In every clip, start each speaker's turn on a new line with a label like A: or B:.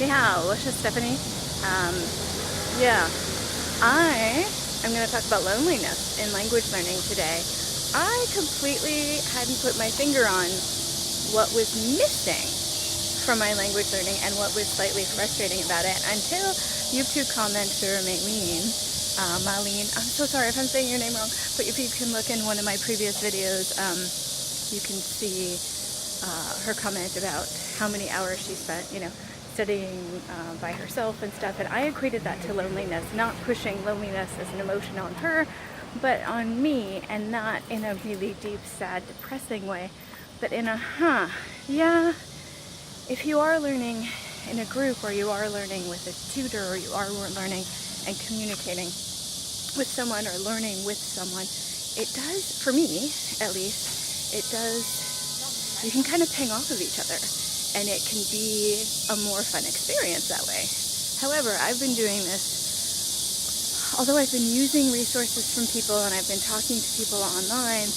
A: Ni hao, 我是 Stephanie. Yeah, I'm going to talk about loneliness in language learning today. I completely hadn't put my finger on what was missing from my language learning and what was slightly frustrating about it until YouTube commenter Malene, I'm so sorry if I'm saying your name wrong, but if you can look in one of my previous videos, you can see her comment about how many hours she spent, studying by herself and stuff, and I equated that to loneliness, not pushing loneliness as an emotion on her, but on me, and not in a really deep, sad, depressing way, but in a, yeah, if you are learning in a group, or you are learning with a tutor, or you are learning and communicating with someone, or learning with someone, it does, for me at least, it does, you can kind of ping off of each other. And it can be a more fun experience that way. However, I've been doing this, although I've been using resources from people and I've been talking to people online,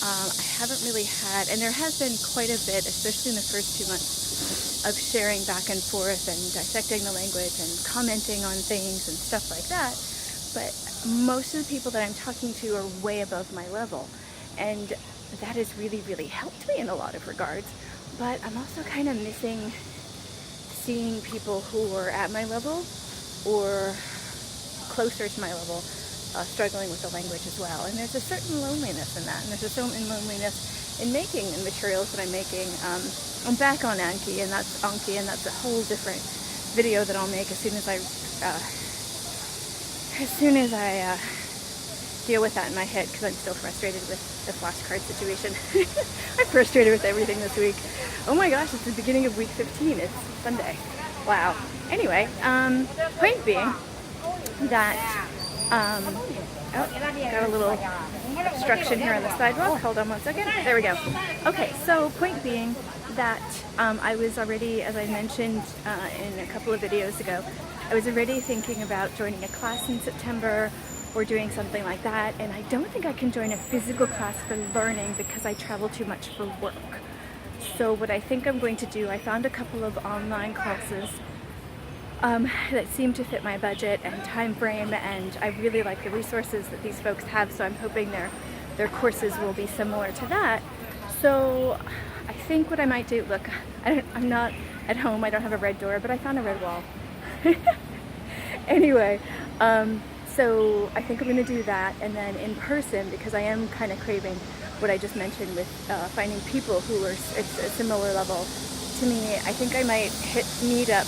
A: I haven't really had, and there has been quite a bit, especially in the first 2 months, of sharing back and forth and dissecting the language and commenting on things and stuff like that. But most of the people that I'm talking to are way above my level. And that has really, really helped me in a lot of regards. But I'm also kind of missing seeing people who are at my level or closer to my level struggling with the language as well. And there's a certain loneliness in that. And there's a certain loneliness in making the materials that I'm making. I'm back on Anki, and that's a whole different video that I'll make as soon as I deal with that in my head, because I'm still frustrated with the flashcard situation. I'm frustrated with everything this week. Oh my gosh, it's the beginning of week 15. It's Sunday. Wow. Anyway, point being that, got a little obstruction here on the sidewalk. Hold on one second. There we go. Okay, so point being that I was already, as I mentioned in a couple of videos ago, I was already thinking about joining a class in September, or doing something like that, and I don't think I can join a physical class for learning because I travel too much for work. So what I think I'm going to do, I found a couple of online classes that seem to fit my budget and time frame, and I really like the resources that these folks have, so I'm hoping their courses will be similar to that. So I think what I might do, look, I'm not at home, I don't have a red door, but I found a red wall. Anyway, so I think I'm going to do that, and then in person, because I am kind of craving what I just mentioned with finding people who are at a similar level to me. I think I might hit Meetup.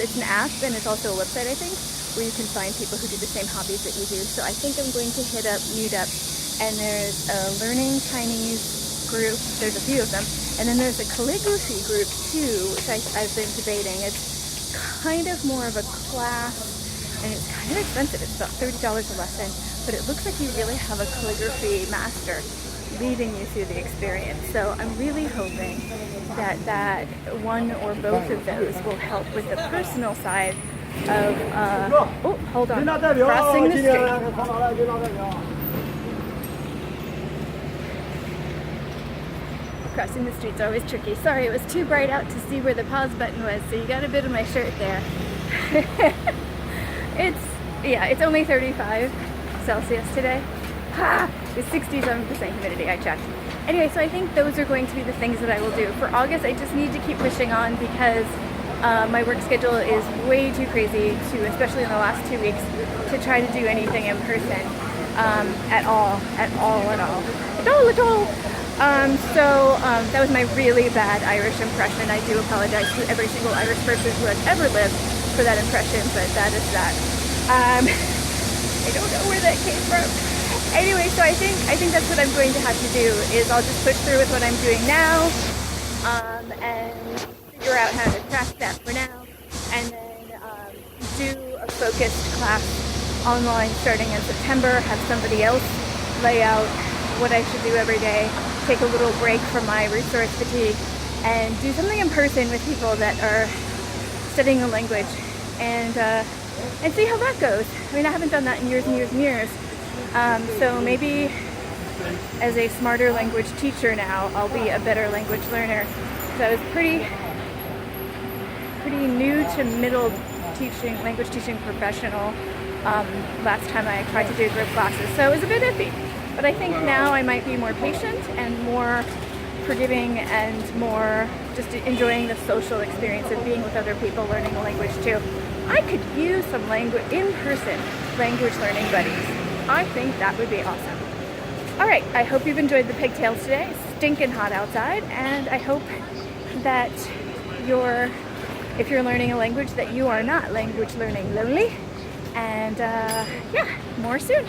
A: It's an app, and it's also a website, I think, where you can find people who do the same hobbies that you do. So I think I'm going to hit up Meetup, and there's a learning Chinese group. There's a few of them, and then there's a calligraphy group too, which I've been debating. It's kind of more of a class, and it's kind of expensive. It's about $30 a lesson, but it looks like you really have a calligraphy master leading you through the experience. So I'm really hoping that one or both of those will help with the personal side of, oh, hold on, crossing the street. Crossing the street's always tricky. Sorry, it was too bright out to see where the pause button was, so you got a bit of my shirt there. It's only 35 Celsius today. It's 67% humidity, I checked. Anyway, so I think those are going to be the things that I will do. For August, I just need to keep pushing on because my work schedule is way too crazy especially in the last 2 weeks, to try to do anything in person at all. So that was my really bad Irish impression. I do apologize to every single Irish person who has ever lived for that impression, but that is that. I don't know where that came from. Anyway, so I think that's what I'm going to have to do, is I'll just push through with what I'm doing now, and figure out how to track that for now, and then do a focused class online starting in September, have somebody else lay out what I should do every day, take a little break from my resource fatigue, and do something in person with people that are studying a language, and see how that goes. I mean, I haven't done that in years and years and years. So maybe as a smarter language teacher now, I'll be a better language learner. So I was pretty new to middle teaching, language teaching professional last time I tried to do group classes, so it was a bit iffy. But I think now I might be more patient and more forgiving and more just enjoying the social experience of being with other people learning the language too. I could use some in-person language learning buddies. I think that would be awesome. All right, I hope you've enjoyed the pigtails today. It's stinking hot outside, and I hope that if you're learning a language, that you are not language learning lonely. And yeah, more soon.